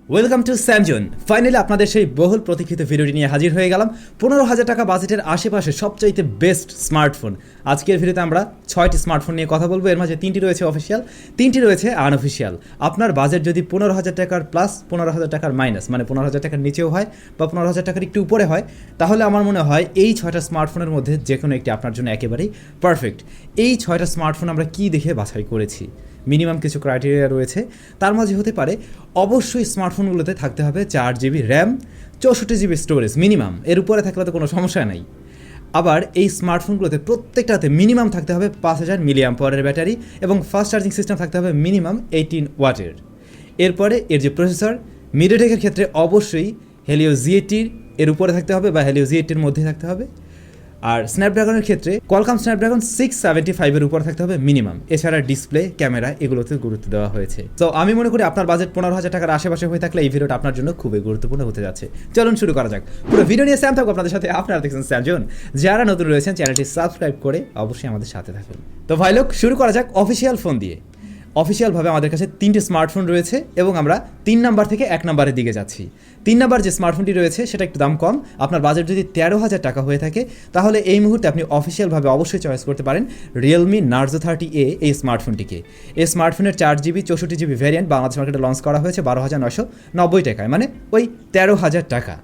Welcome to SamZone। Finally আপনাদের সেই বহুল প্রতীক্ষিত ভিডিওটি নিয়ে হাজির হয়ে গেলাম। 15,000 টাকা বাজেটের আশেপাশে সবচাইতে বেস্ট স্মার্টফোন। আজকের ভিডিওতে আমরা 6টি স্মার্টফোন নিয়ে কথা বলবো। এর মাঝে 3টি রয়েছে অফিসিয়াল, 3টি রয়েছে আনঅফিসিয়াল। আপনার বাজেট যদি 15,000 টাকার প্লাস 15,000 টাকার মাইনাস মানে 15,000 টাকার নিচেও হয় বা 15,000 টাকার একটু উপরে হয়, তাহলে আমার মনে হয় এই 6টা স্মার্টফোনের মধ্যে যে কোনো একটি আপনার জন্য একেবারেই পারফেক্ট। এই 6টা স্মার্টফোন আমরা কী দেখে বাছাই করেছি? মিনিমাম কিছু ক্রাইটেরিয়া রয়েছে। তার মাঝে হতে পারে অবশ্যই স্মার্টফোনগুলোতে থাকতে হবে 4GB RAM, 64GB storage minimum. এর উপরে থাকলে তো কোনো সমস্যা নাই। আবার এই স্মার্টফোনগুলোতে প্রত্যেকটাতে মিনিমাম থাকতে হবে 5000 mAh ব্যাটারি এবং ফাস্ট চার্জিং সিস্টেম থাকতে হবে মিনিমাম 18 ওয়াটের। এরপরে এর যে প্রসেসর, মিডিয়াটেকের ক্ষেত্রে অবশ্যই হেলিও Z80 এর উপরে থাকতে হবে বা হেলিও Z80 এর মধ্যে থাকতে হবে। আর স্ন্যাপড্রাগনের ক্ষেত্রে কলকাম স্ন্যাপড্রাগন 675 এর উপর থাকতে হবে মিনিমাম। এছাড়া ডিসপ্লে, ক্যামেরা এগুলোতে গুরুত্ব দেওয়া হয়েছে। তো আমি মনে করি আপনার বাজেট 15,000 টাকার আশেপাশে হয়ে থাকলে এই ভিডিওটা আপনার জন্য খুবই গুরুত্বপূর্ণ হতে যাচ্ছে। চলুন শুরু করা যাক। পুরো ভিডিও নিয়ে স্যাম থাকবো আপনাদের সাথে। আপনারা দেখছেন SamZone। যারা নতুন রয়েছেন চ্যানেলটি সাবস্ক্রাইব করে অবশ্যই আমাদের সাথে থাকুন। তো ভাই লোক, শুরু করা যাক অফিসিয়াল ফোন দিয়ে। অফিসিয়ালভাবে আমাদের কাছে 3টি স্মার্টফোন রয়েছে এবং আমরা 3 নাম্বার থেকে 1 নাম্বারের দিকে যাচ্ছি। 3 নাম্বার যে স্মার্টফোনটি রয়েছে সেটা একটু দাম কম। আপনার বাজেট যদি 13,000 টাকা হয়ে থাকে তাহলে এই মুহূর্তে আপনি অফিসিয়ালভাবে অবশ্যই চয়েস করতে পারেন Realme Narzo 30A এই স্মার্টফোনটিকে। এই স্মার্টফোনের 4GB 64GB ভ্যারিয়েন্ট বাংলাদেশ মার্কেটে লঞ্চ করা হয়েছে 12,990 টাকায়, মানে ওই 13,000 টাকা।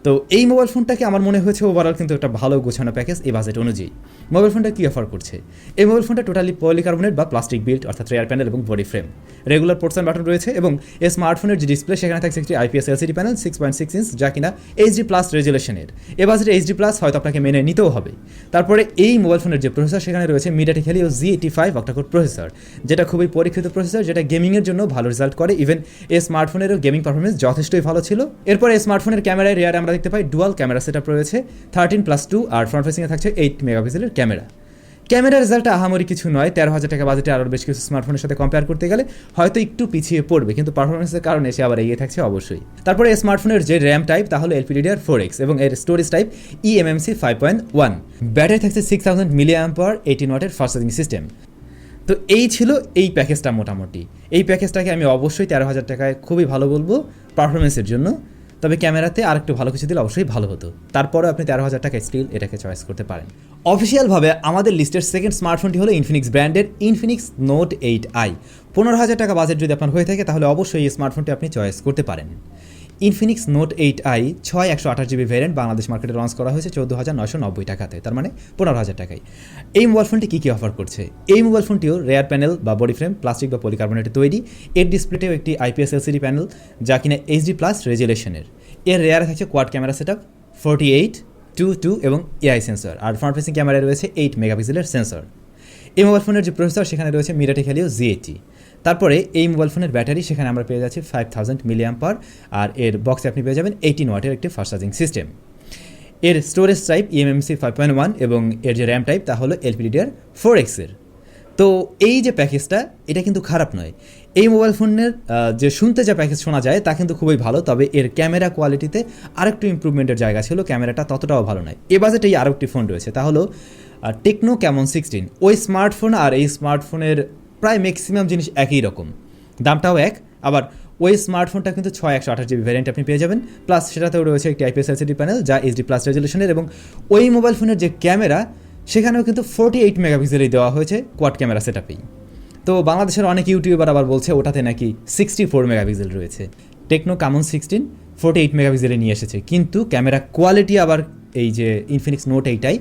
তো এই মোবাইল ফোনটাকে আমার মনে হয়েছে ওভারঅল কিন্তু একটা ভালো গোছানো প্যাকেজ এই বাজেট অনুযায়ী। মোবাইল ফোনটা কী অফার করছে? এই মোবাইল ফোনটা টোটালি পলিকার্বনেট বা প্লাস্টিক বিল্ড, অর্থাৎ রেয়ার প্যানেল এবং body frame. Regular ports and button রয়েছে এবং এই স্মার্টফোনের যে ডিসপ্লে সেখানে থাকছে একটি IPS LCD প্যানেল 6.6 ইঞ্চ, যা কিনা HD+ রেজুলেশনের। এ বাজেটে HD+ হয়তো আপনাকে মেনে নিতেও হবে। তারপরে এই মোবাইল ফোনের যে প্রসেসর সেখানে রয়েছে MediaTek Helio Z85 octa-core processor, যেটা খুবই পরীক্ষিত প্রসেসর, যেটা গেমিংয়ের জন্য ভালো রেজাল্ট করে। ইভেন এই স্মার্টফোনেরও গেমিং পারফরমেন্স যথেষ্টই ভালো ছিল। এরপর এই স্মার্টফোনের ক্যামেরায় রেয়ারে আমরা দেখতে পাই ডুয়াল ক্যামেরা সেটআপ রয়েছে 13+2, আর ফ্রন্ট ফেসিংয়ে থাকছে 8 মেগাপিক্সেলের ক্যামেরা। ক্যামেরার রেজাল্টটা আহামরি কিছু নয়। 13,000 টাকা বাজেটে আরও বেশ কিছু স্মার্টফোনের সাথে কম্পেয়ার করতে গেলে হয়তো একটু পিছিয়ে পড়বে, কিন্তু পারফরমেন্সের কারণে সে আবার এগিয়ে থাকছে অবশ্যই। তারপরে এই স্মার্টফোনের যে র্যাম টাইপ তা হলো LPDDR4X এবং এর স্টোরেজ টাইপ eMMC 5.1। ব্যাটারি থাকছে 6000 mAh 18 ওয়াটের ফাস্ট চার্জিং সিস্টেম। তো এই ছিল এই প্যাকেজটা মোটামুটি। এই প্যাকেজটাকে আমি অবশ্যই 13,000 টাকায় খুবই ভালো বলবো পারফরমেন্সের জন্য। তবে ক্যামেরাতে আর একটু ভালো কিছু দিলে অবশ্যই ভালো হতো। তারপরেও আপনি 13,000 টাকায় স্টিল এটাকে চয়েস করতে পারেন। অফিসিয়ালভাবে আমাদের লিস্টের সেকেন্ড স্মার্টফোনটি হলো ইনফিনিক্স ব্র্যান্ডের Infinix Note 8i। 15,000 টাকা বাজেট যদি আপনার হয়ে থাকে তাহলে অবশ্যই এই স্মার্টফোনটি আপনি চয়েস করতে পারেন। Infinix Note 8i 128GB variant Bangladesh মার্কেটে লঞ্চ করা হয়েছে 14,990 টাকাতে, তার মানে 15,000 টাকায়। এই মোবাইল ফোনটি কী অফার করছে? এই মোবাইল ফোনটিও রেয়ার প্যানেল বা বডি ফ্রেম প্লাস্টিক বা পলিকার্বনেটে তৈরি। এর ডিসপ্লেতেও একটি IPS LCD প্যানেল, যা কিনা HD+ রেজুলেশনের। এর রেয়ারে থাকছে কোয়াড ক্যামেরা সেটআপ 48, 22 এবং AI সেন্সর, আর ফ্রন্ট ফেসিং ক্যামেরায় রয়েছে 8 মেগাপিক্সেলের সেন্সর। এই মোবাইল ফোনের যে প্রসেসর সেখানে রয়েছে মিডিয়াটেক হেলিও Z80। তারপরে এই মোবাইল ফোনের ব্যাটারি সেখানে আমরা পেয়ে যাচ্ছি 5000 mAh, আর এর বক্সে আপনি পেয়ে যাবেন 18 ওয়াটের একটি ফাস্ট চার্জিং সিস্টেম। এর স্টোরেজ টাইপ eMMC 5.1 এবং এর যে র্যাম টাইপ তা হলো LPDDR4X এর। তো এই যে প্যাকেজটা এটা কিন্তু খারাপ নয়। এই মোবাইল ফোনের যে শুনতে যা প্যাকেজ শোনা যায় তা কিন্তু খুবই ভালো, তবে এর ক্যামেরা কোয়ালিটিতে আরেকটু ইম্প্রুভমেন্টের জায়গা ছিল। ক্যামেরাটা ততটাও ভালো নয়। এ বাজেটেই আরও একটি ফোন রয়েছে, তা হলো TECNO Camon 16। ওই স্মার্টফোন আর এই স্মার্টফোনের প্রায় ম্যাক্সিমাম জিনিস একই রকম, দামটাও এক। আবার ওই স্মার্টফোনটা কিন্তু 128GB ভ্যারিয়েন্ট আপনি পেয়ে যাবেন, প্লাস সেটাতেও রয়েছে একটি IPS LCD প্যানেল যা HD+ রেজুলেশনের, এবং ওই মোবাইল ফোনের যে ক্যামেরা সেখানেও কিন্তু 48 মেগাপিক্সেলই দেওয়া হয়েছে কোয়াড ক্যামেরা সেটআপেই। তো বাংলাদেশের অনেক ইউটিউবার আবার বলছে ওটাতে নাকি 64 মেগাপিক্সেল রয়েছে। TECNO Camon 16 48 মেগাপিক্সেলে নিয়ে এসেছে, কিন্তু ক্যামেরা কোয়ালিটি আবার এই যে Infinix Note 8i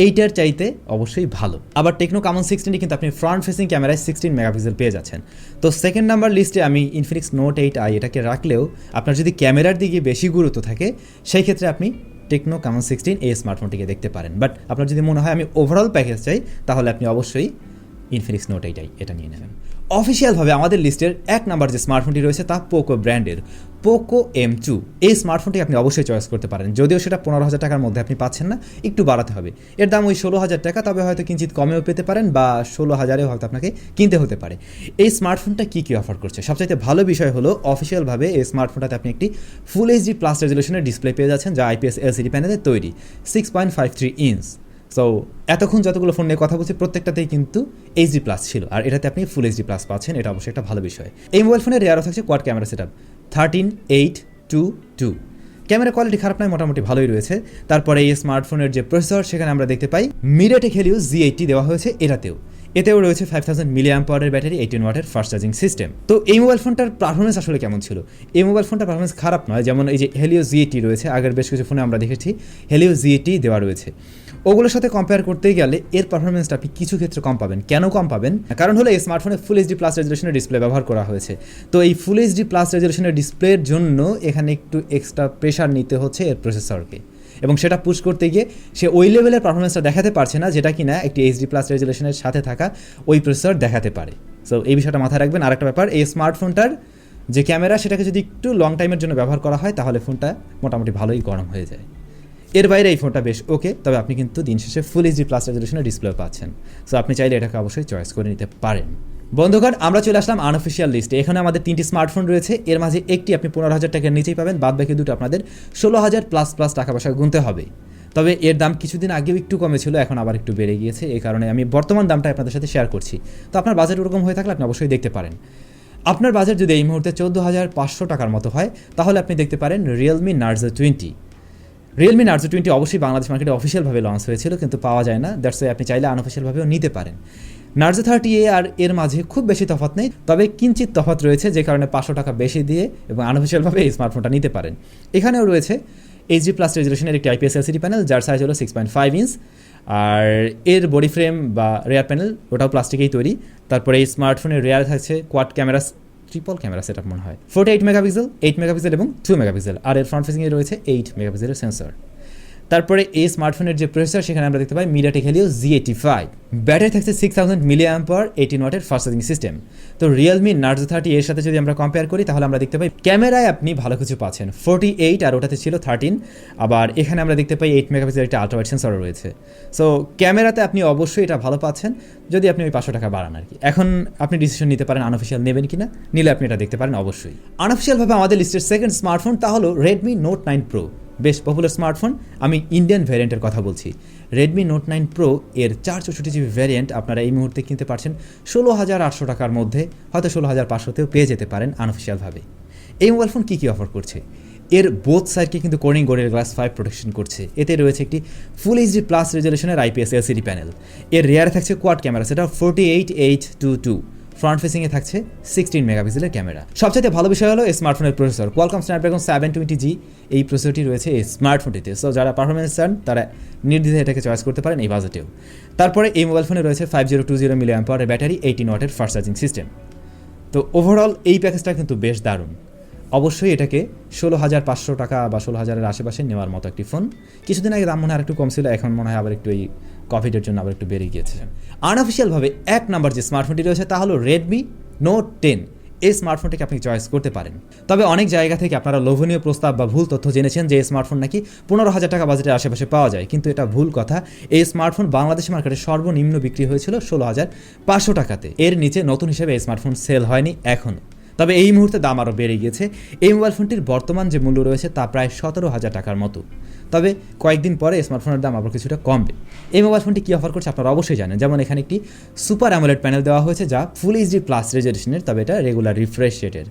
এইটার চাইতে অবশ্যই ভালো। আবার TECNO Camon 16 কিন্তু আপনি ফ্রন্ট ফেসিং ক্যামেরায় 16 মেগাপিক্সেল পেয়ে যাচ্ছেন। তো সেকেন্ড নাম্বার লিস্টে আমি Infinix Note 8i এটাকে রাখলেও আপনার যদি ক্যামেরার দিকে বেশি গুরুত্ব থাকে সেই ক্ষেত্রে আপনি TECNO Camon 16 এই স্মার্টফোনটিকে দেখতে পারেন। বাট আপনার যদি মনে হয় আমি ওভারঅল প্যাকেজ চাই তাহলে আপনি অবশ্যই Infinix Note 8i এটা নিয়ে নেবেন। অফিসিয়ালভাবে আমাদের লিস্টের 1 নাম্বার যে স্মার্টফোনটি রয়েছে তা POCO ব্র্যান্ডের POCO M2। এই স্মার্টফোনটি আপনি অবশ্যই চয়েস করতে পারেন, যদিও সেটা 15,000 টাকার মধ্যে আপনি পাচ্ছেন না, একটু বাড়াতে হবে। এর দাম ওই 16,000 টাকা, তবে হয়তো কিঞ্চিত কমেও পেতে পারেন বা 16,000এও হয়তো আপনাকে কিনতে হতে পারে। এই স্মার্টফোনটা কী অফার করছে? সবচাইতে ভালো বিষয় হলো অফিসিয়ালভাবে এই স্মার্টফোনটাতে আপনি একটি ফুল HD+ রেজুলেশনের ডিসপ্লে পেয়ে যাচ্ছেন, যা IPS LCD প্যানেলে তৈরি 6.53 ইঞ্চ। সো এতক্ষণ যতগুলো ফোন নিয়ে কথা বলছি প্রত্যেকটাতেই কিন্তু HD+ ছিল, আর এটাতে আপনি ফুল HD+ পাচ্ছেন, এটা অবশ্যই একটা ভালো বিষয়। এই মোবাইল ফোনের রেয়ারও থাকছে quad camera setup 13822। Camera quality খারাপ নয়, মোটামুটি ভালোই রয়েছে। তারপরে এই স্মার্টফোনের যে প্রসেসর সেখানে আমরা দেখতে পাই মিডিয়াটেক হেলিও G80 দেওয়া হয়েছে এতেও রয়েছে 5000 mAh ব্যাটারি, 18 ওয়াটের ফাস্ট চার্জিং সিস্টেম। তো এই মোবাইল ফোনটার পারফরমেন্স আসলে কেমন ছিল? এই মোবাইল ফোনটার পারফরমেন্স খারাপ নয়, যেমন এই যে হেলিও G80 রয়েছে, আগের বেশ কিছু ফোনে আমরা দেখেছি হেলিও G80 দেওয়া রয়েছে। ওগুলোর সাথে কম্পেয়ার করতে গেলে এর পারফরমেন্সটা আপনি কিছু ক্ষেত্রে কম পাবেন। কেন কম পাবেন? কারণ হলো এই স্মার্টফোনে ফুল এইচডি প্লাস রেজলিউশনের ডিসপ্লে ব্যবহার করা হয়েছে। তো এই ফুল এইচডি প্লাস রেজলিউশনের ডিসপ্লের জন্য এখানে একটু এক্সট্রা প্রেশার নিতে হচ্ছে এর প্রসেসরকে, এবং সেটা পুশ করতে গিয়ে সে ওই লেভেলের পারফরমেন্সটা দেখাতে পারছে না যেটা কিনা একটি এইচডি প্লাস রেজলিউশনের সাথে থাকা ওই প্রসেসর দেখাতে পারে। সো এই বিষয়টা মাথায় রাখবেন। আরেকটা ব্যাপার, এই স্মার্টফোনটার যে ক্যামেরা সেটাকে যদি একটু লং টাইমের জন্য ব্যবহার করা হয় তাহলে ফোনটা মোটামুটি ভালোই গরম হয়ে যায়। এর বাইরে এই ফোনটা বেশ ওকে, তবে আপনি কিন্তু দিন শেষে ফুল এইচডি প্লাস রেজলিউশনের ডিসপ্লে পাচ্ছেন। সো আপনি চাইলে এটাকে অবশ্যই চয়েস করে নিতে পারেন। বন্ধুগণ, আমরা চলে আসলাম আনঅফিসিয়াল লিস্টে। এখানে আমাদের 3টি স্মার্টফোন রয়েছে, এর মাঝে একটি আপনি 15,000 টাকার নিচেই পাবেন, বাদ বাকি দুটো আপনাদের 16,000 প্লাস টাকা পয়সা গুনতে হবে। তবে এর দাম কিছুদিন আগেও একটু কমে ছিল, এখন আবার একটু বেড়ে গিয়েছে। এই কারণে আমি বর্তমান দামটা আপনাদের সাথে শেয়ার করছি। তো আপনার বাজেট ওরকম হয়ে থাকলে আপনি অবশ্যই দেখতে পারেন। আপনার বাজেট যদি এই মুহূর্তে 14,500 টাকার মতো হয় তাহলে আপনি দেখতে পারেন Realme Narzo 20। Realme Narzo 20 অবশ্যই বাংলাদেশ মার্কেটে অফিসিয়ালভাবে লঞ্চ হয়েছিল, কিন্তু পাওয়া যায় না। দ্যাটস ওয়াই আপনি চাইলে আনঅফিসিয়ালভাবেও নিতে পারেন। Narzo 30A আর এর মাঝে খুব বেশি তফাৎ নেই, তবে কিঞ্চিত তফাৎ রয়েছে, যে কারণে 500 টাকা বেশি দিয়ে এবং আনঅফিসিয়ালভাবে এই স্মার্টফোনটা নিতে পারেন। এখানেও রয়েছে এইচডি প্লাস রেজলিউশনের একটি IPS LCD প্যানেল, যার সাইজ হলো 6.5 ইঞ্চ, আর এর বডি ফ্রেম বা রেয়ার প্যানেল ওটাও প্লাস্টিকেই তৈরি। তারপরে এই স্মার্টফোনের রেয়ার থাকছে quad camera, triple camera setup মনে হয়, 48 মেগাপিক্সেল, 8 মেগাপিক্সেল এবং 2 মেগাপিক্সেল, আর এর ফ্রন্ট ফেসিংয়ে রয়েছে 8 মেগাপিক্সেলের সেন্সর। তারপরে এই স্মার্টফোনের যে প্রসেসর সেখানে আমরা দেখতে পাই মিডিয়াটেক হেলিও G85, ব্যাটারি থাকছে 6000 mAh, 18 ওয়াটের ফাস্ট চার্জিং সিস্টেম। তো Realme Narzo 30 এর সাথে যদি আমরা কম্পেয়ার করি তাহলে আমরা দেখতে পাই ক্যামেরায় আপনি ভালো কিছু পাচ্ছেন, 48 আর ওটাতে ছিল 13। আবার এখানে আমরা দেখতে পাই 8 মেগাপিক্সেলের একটা আল্ট্রা ওয়াইড সেন্সরও রয়েছে। সো ক্যামেরাতে আপনি অবশ্যই এটা ভালো পাচ্ছেন, যদি আপনি ওই 500 টাকা বাড়ান আর কি। এখন আপনি ডিসিশন নিতে পারেন আনঅফিসিয়াল নেবেন কিনা, নিলে আপনি এটা দেখতে পারেন অবশ্যই। আনঅফিসিয়ালভাবে আমাদের লিস্টের সেকেন্ড স্মার্টফোন তা হলো Redmi Note 9 Pro, বেশ পপুলার স্মার্টফোন। আমি ইন্ডিয়ান ভ্যারিয়েন্টের কথা বলছি। Redmi Note 9 Pro এর 464GB ভ্যারিয়েন্ট আপনারা এই মুহূর্তে কিনতে পারছেন 16,800 টাকার মধ্যে, হয়তো 16,500তেও পেয়ে যেতে পারেন আনঅফিসিয়ালভাবে। এই মোবাইল ফোন কী কী অফার করছে? এর বোথ সাইডকে কিন্তু কোর্নিং গোরিলা গ্লাস 5 প্রোটেকশন করছে। এতে রয়েছে একটি ফুল এইচডি প্লাস রেজলিউশনের IPS LCD প্যানেল। এর রেয়ারে থাকছে কোয়াড ক্যামেরা, সেটা 48:822। ফ্রন্ট ফেসিংয়ে থাকছে 16 মেগাপিক্সেলের ক্যামেরা। সবচেয়ে ভালো বিষয় হলো এই স্মার্টফোনের প্রসেসর, Qualcomm Snapdragon 720G এই প্রসেসরটি রয়েছে এই স্মার্টফোনটিতে। সো যারা পারফরমেন্স চান তারা নির্দ্বিধায় এটাকে চয়েস করতে পারেন এই বাজেটেও। তারপরে এই মোবাইল ফোনে রয়েছে 5020 mAh ব্যাটারি, 18 ওয়াটের ফাস্ট চার্জিং সিস্টেম। তো ওভারঅল এই প্যাকেজটা কিন্তু বেশ দারুণ। অবশ্যই এটাকে 16,500 টাকা বা 16,000-এর আশেপাশে নেওয়ার মতো একটি ফোন। কিছুদিন আগে দাম মনে হয় আরেকটু কম ছিল, এখন মনে হয় আবার একটু এই কোভিডের জন্য আবার একটু বেড়ে গিয়েছে। আনঅফিসিয়ালভাবে 1 নাম্বার যে স্মার্টফোনটি রয়েছে তা হলো Redmi Note 10। এই স্মার্টফোনটিকে আপনি চয়েস করতে পারেন। তবে অনেক জায়গা থেকে আপনারা লোভনীয় প্রস্তাব বা ভুল তথ্য জেনেছেন যে এই স্মার্টফোন নাকি 15,000 টাকা বাজেটের আশেপাশে পাওয়া যায়, কিন্তু এটা ভুল কথা। এই স্মার্টফোন বাংলাদেশ মার্কেটে সর্বনিম্ন বিক্রি হয়েছিল 16,500 টাকাতে। এর নিচে নতুন হিসেবে এই স্মার্টফোন সেল হয়নি এখনও। তবে এই মুহূর্তে দাম আরও বেড়ে গিয়েছে। এই মোবাইল ফোনটির বর্তমান যে মূল্য রয়েছে তা প্রায় 17,000 টাকার মতো। তবে কয়েকদিন পরে স্মার্টফোনের দাম আবার কিছুটা কমবে। এই মোবাইল ফোনটি কী অফার করছে আপনারা অবশ্যই জানেন, যেমন এখানে একটি সুপার অ্যামোলেড প্যানেল দেওয়া হয়েছে যা ফুল এইচডি প্লাস রেজলিউশনের, তবে এটা রেগুলার রিফ্রেশ রেটের।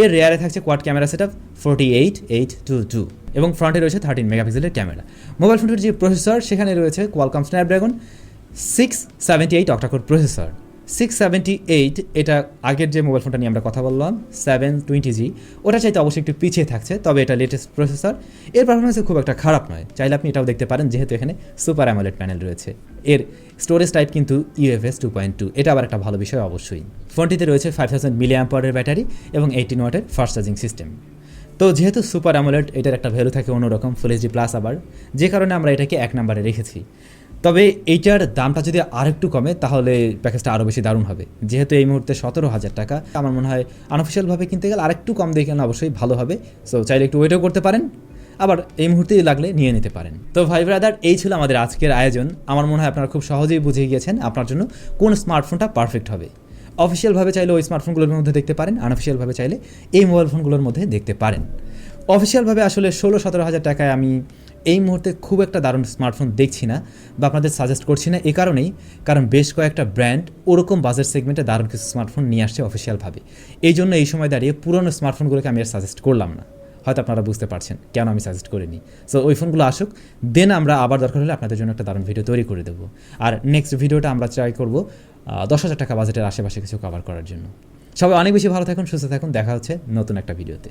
এর রেয়ারে থাকছে কোয়াড ক্যামেরা সেটআপ 48:822 এবং ফ্রন্টে রয়েছে 13 মেগাপিক্সেলের ক্যামেরা। মোবাইল ফোনটির যে প্রসেসর সেখানে রয়েছে Qualcomm Snapdragon 678 অক্টাকোর প্রসেসর। 678 এটা আগের যে মোবাইল ফোনটা নিয়ে আমরা কথা বললাম 720G, ওটা চাইতে অবশ্যই একটু পিছিয়ে থাকছে, তবে এটা লেটেস্ট প্রসেসর। এর পারফরমেন্স খুব একটা খারাপ নয়, চাইলে আপনি এটাও দেখতে পারেন যেহেতু এখানে সুপার অ্যামোলেড প্যানেল রয়েছে। এর স্টোরেজ টাইপ কিন্তু UFS 2.2, এটা আবার একটা ভালো বিষয় অবশ্যই। ফোনটিতে রয়েছে 5000 mAh ব্যাটারি এবং 18 ওয়াটের ফাস্ট চার্জিং সিস্টেম। তো যেহেতু সুপার অ্যামোলেড এটার একটা ভ্যালু থাকে অন্যরকম, ফুল এইচডি প্লাস আবার, যে কারণে আমরা এটাকে 1 নম্বরে রেখেছি। তবে এইটার দামটা যদি আরেকটু কমে তাহলে প্যাকেজটা আরও বেশি দারুণ হবে। যেহেতু এই মুহূর্তে 17,000 টাকা, আমার মনে হয় আনঅফিসিয়ালভাবে কিনতে গেলে আরেকটু কম দিয়ে কেন অবশ্যই ভালো হবে। সো চাইলে একটু ওয়েটও করতে পারেন, আবার এই মুহূর্তেই লাগলে নিয়ে নিতে পারেন। তো ভাই ব্রাদার, এই ছিল আমাদের আজকের আয়োজন। আমার মনে হয় আপনারা খুব সহজেই বুঝে গিয়েছেন আপনার জন্য কোন স্মার্টফোনটা পারফেক্ট হবে। অফিসিয়ালভাবে চাইলে ওই স্মার্টফোনগুলোর মধ্যে দেখতে পারেন, আনঅফিসিয়ালভাবে চাইলে এই মোবাইল ফোনগুলোর মধ্যে দেখতে পারেন। অফিসিয়ালভাবে আসলে 16-17 হাজার টাকায় আমি এই মুহূর্তে খুব একটা দারুণ স্মার্টফোন দেখছি না বা আপনাদের সাজেস্ট করছি না, এই কারণেই কারণ বেশ কয়েকটা ব্র্যান্ড ওরকম বাজেট সেগমেন্টে দারুণ কিছু স্মার্টফোন নিয়ে আসছে অফিসিয়ালভাবে। এই জন্য এই সময় দাঁড়িয়ে পুরনো স্মার্টফোনগুলোকে আমি আর সাজেস্ট করলাম না। হয়তো আপনারা বুঝতে পারছেন কেন আমি সাজেস্ট করিনি। সো ওই ফোনগুলো আসুক, দেন আমরা আবার দরকার হলে আপনাদের জন্য একটা দারুণ ভিডিও তৈরি করে দেবো। আর নেক্সট ভিডিওটা আমরা ট্রাই করবো 10,000 টাকা বাজেটের আশেপাশে কিছু কভার করার জন্য। সবাই অনেক বেশি ভালো থাকুন, সুস্থ থাকুন, দেখা হচ্ছে নতুন একটা ভিডিওতে।